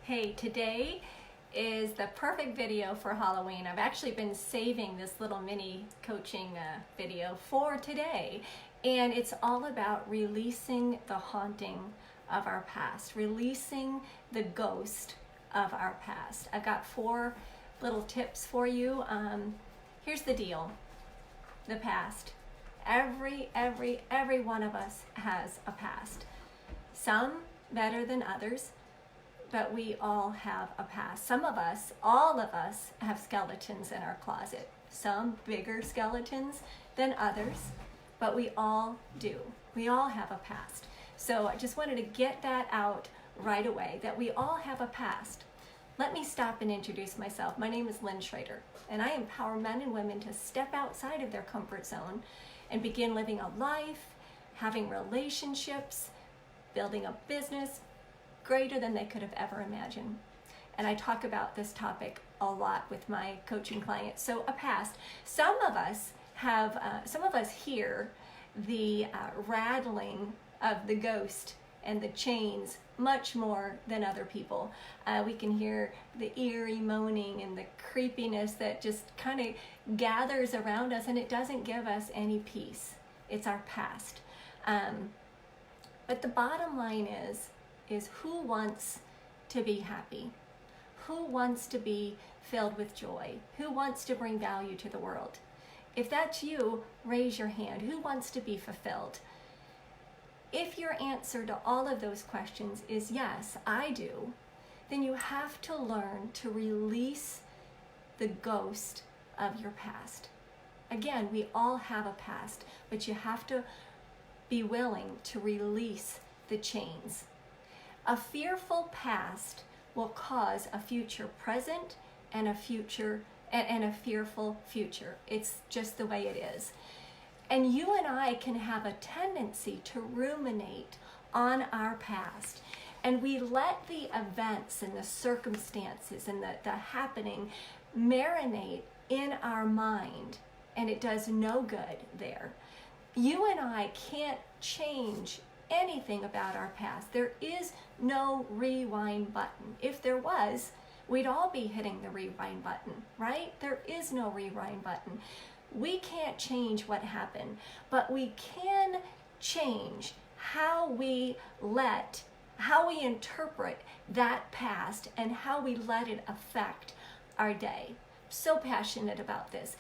Hey, today is the perfect video for Halloween. I've actually been saving this little mini coaching video for today, and it's all about releasing the haunting of our past, releasing the ghost of our past. I've got 4 little tips for you. Here's the deal. The past. Every one of us has a past. Some better than others, but we all have a past. Some of us, all of us, have skeletons in our closet. Some bigger skeletons than others, but we all do. We all have a past. So I just wanted to get that out right away, that we all have a past. Let me stop and introduce myself. My name is Lynn, and I empower men and women to step outside of their comfort zone and begin living a life, having relationships, building a business greater than they could have ever imagined. And I talk about this topic a lot with my coaching clients. So a past. Some of us hear the rattling of the ghost and the chains much more than other people. We can hear the eerie moaning and the creepiness that just kind of gathers around us, and it doesn't give us any peace. It's our past. But the bottom line is who wants to be happy? Who wants to be filled with joy? Who wants to bring value to the world? If that's you, raise your hand. Who wants to be fulfilled? If your answer to all of those questions is yes, I do, then you have to learn to release the ghost of your past. Again, we all have a past, but you have to be willing to release the chains. A fearful past will cause a future present and a fearful future. It's just the way it is. And you and I can have a tendency to ruminate on our past, and we let the events and the circumstances and the happening marinate in our mind, and it does no good there. You and I can't change anything about our past. There is no rewind button. If there was, we'd all be hitting the rewind button, right? There is no rewind button. We can't change what happened, but we can change how we interpret that past and how we let it affect our day. So passionate about this.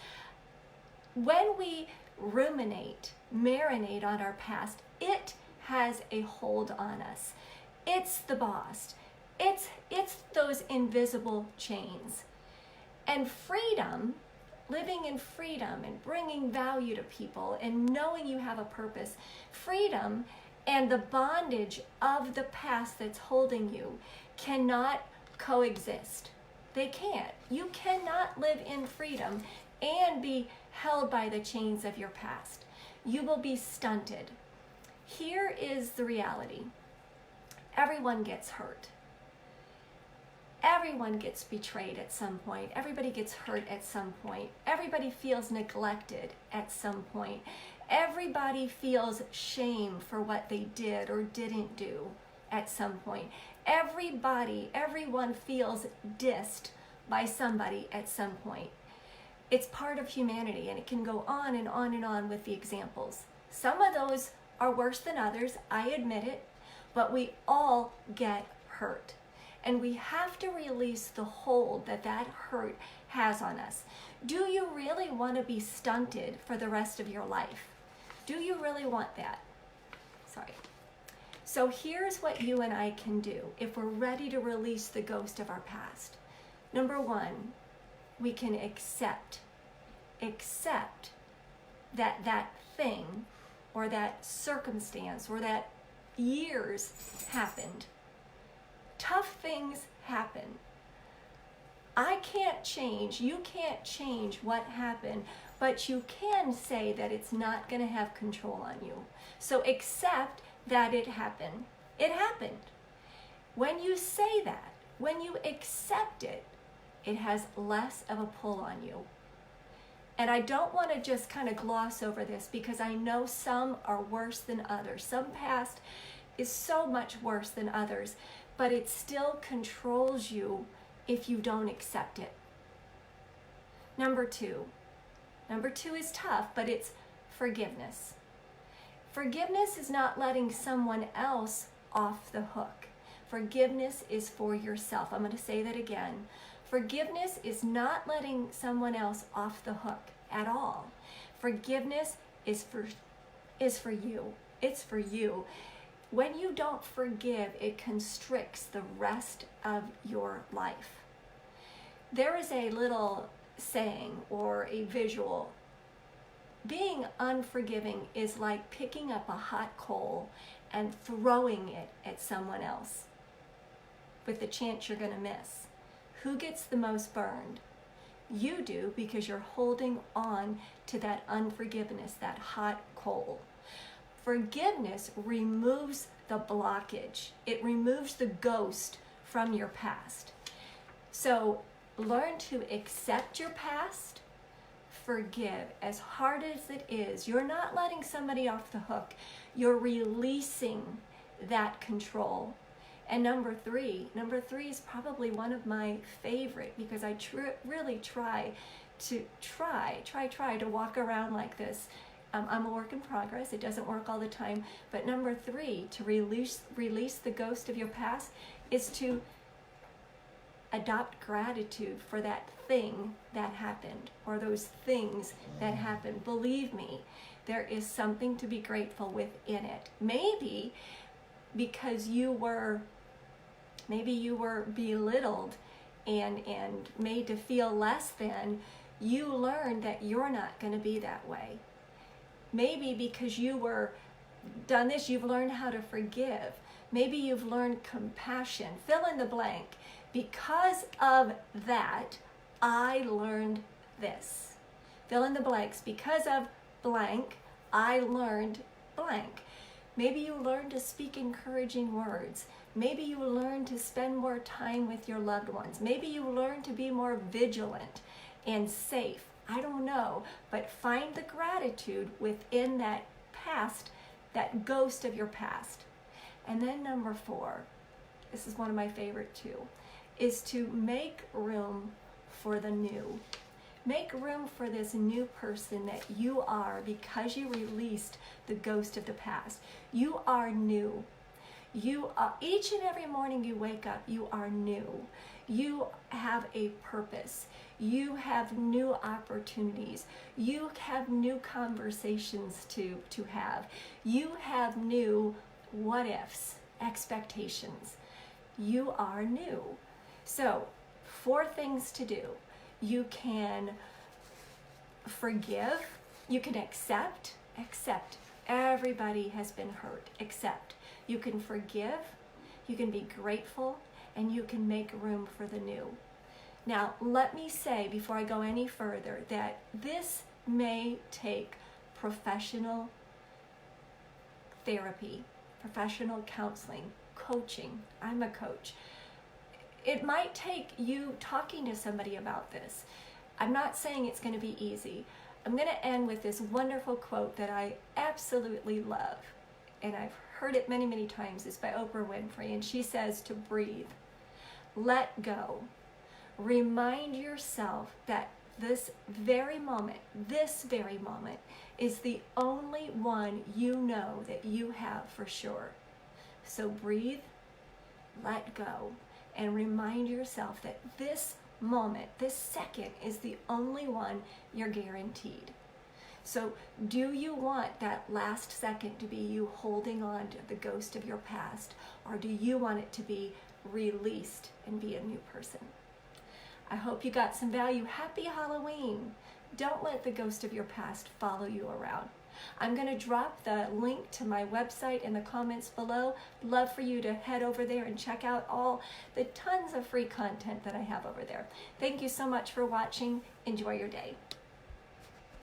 When we marinate on our past, it has a hold on us. It's the boss. It's those invisible chains. And freedom, living in freedom and bringing value to people and knowing you have a purpose, freedom and the bondage of the past that's holding you cannot coexist. They can't. You cannot live in freedom and be held by the chains of your past. You will be stunted. Here is the reality. Everyone gets hurt. Everyone gets betrayed at some point. Everybody gets hurt at some point. Everybody feels neglected at some point. Everybody feels shame for what they did or didn't do at some point. Everyone feels dissed by somebody at some point. It's part of humanity, and it can go on and on and on with the examples. Some of those are worse than others, I admit it, but we all get hurt. And we have to release the hold that hurt has on us. Do you really want to be stunted for the rest of your life? Do you really want that? Sorry. So here's what you and I can do if we're ready to release the ghost of our past. Number 1, we can accept that thing or that circumstance or that years happened. Tough things happen. I can't change, you can't change what happened, but you can say that it's not going to have control on you. So accept that it happened. It happened. When you say that, when you accept it, it has less of a pull on you. And I don't want to just kind of gloss over this, because I know some are worse than others. Some past is so much worse than others. but it still controls you if you don't accept it. Number two is tough, but it's forgiveness. Forgiveness is not letting someone else off the hook. Forgiveness is for yourself. I'm going to say that again. Forgiveness is not letting someone else off the hook at all. Forgiveness is for you. It's for you. When you don't forgive, it constricts the rest of your life. There is a little saying or a visual. Being unforgiving is like picking up a hot coal and throwing it at someone else with the chance you're going to miss. Who gets the most burned? You do, because you're holding on to that unforgiveness, that hot coal. Forgiveness removes the blockage. It removes the ghost from your past. So learn to accept your past. Forgive. As hard as it is, you're not letting somebody off the hook. You're releasing that control. And number three is probably one of my favorite, because I really try to walk around like this. I'm a work in progress. It doesn't work all the time. But number three, to release the ghost of your past, is to adopt gratitude for that thing that happened, or those things that happened. Believe me, there is something to be grateful within it. Maybe because you were belittled and made to feel less than, you learned that you're not going to be that way. Maybe because you were done this, you've learned how to forgive. Maybe you've learned compassion. Fill in the blank. Because of that, I learned this. Fill in the blanks. Because of blank, I learned blank. Maybe you learned to speak encouraging words. Maybe you learned to spend more time with your loved ones. Maybe you learned to be more vigilant and safe. I don't know, but find the gratitude within that past, that ghost of your past. And then number 4, this is one of my favorite too, is to make room for the new. Make room for this new person that you are, because you released the ghost of the past. You are new. You are, each and every morning you wake up, you are new. You have a purpose. You have new opportunities. You have new conversations to have. You have new what ifs, expectations. You are new. So 4 things to do. You can forgive. You can accept. Everybody has been hurt. Accept. You can forgive. You can be grateful. And you can make room for the new. Now, let me say before I go any further that this may take professional therapy, professional counseling, coaching. I'm a coach. It might take you talking to somebody about this. I'm not saying it's going to be easy. I'm going to end with this wonderful quote that I absolutely love, and I've heard it many, many times. It's by Oprah Winfrey, and she says to breathe, let go. Remind yourself that this very moment is the only one you know that you have for sure. So breathe, let go, and remind yourself that this moment, this second, is the only one you're guaranteed. So do you want that last second to be you holding on to the ghost of your past, or do you want it to be released and be a new person? I hope you got some value. Happy Halloween. Don't let the ghost of your past follow you around. I'm going to drop the link to my website in the comments below. Love for you to head over there and check out all the tons of free content that I have over there. Thank you so much for watching. Enjoy your day.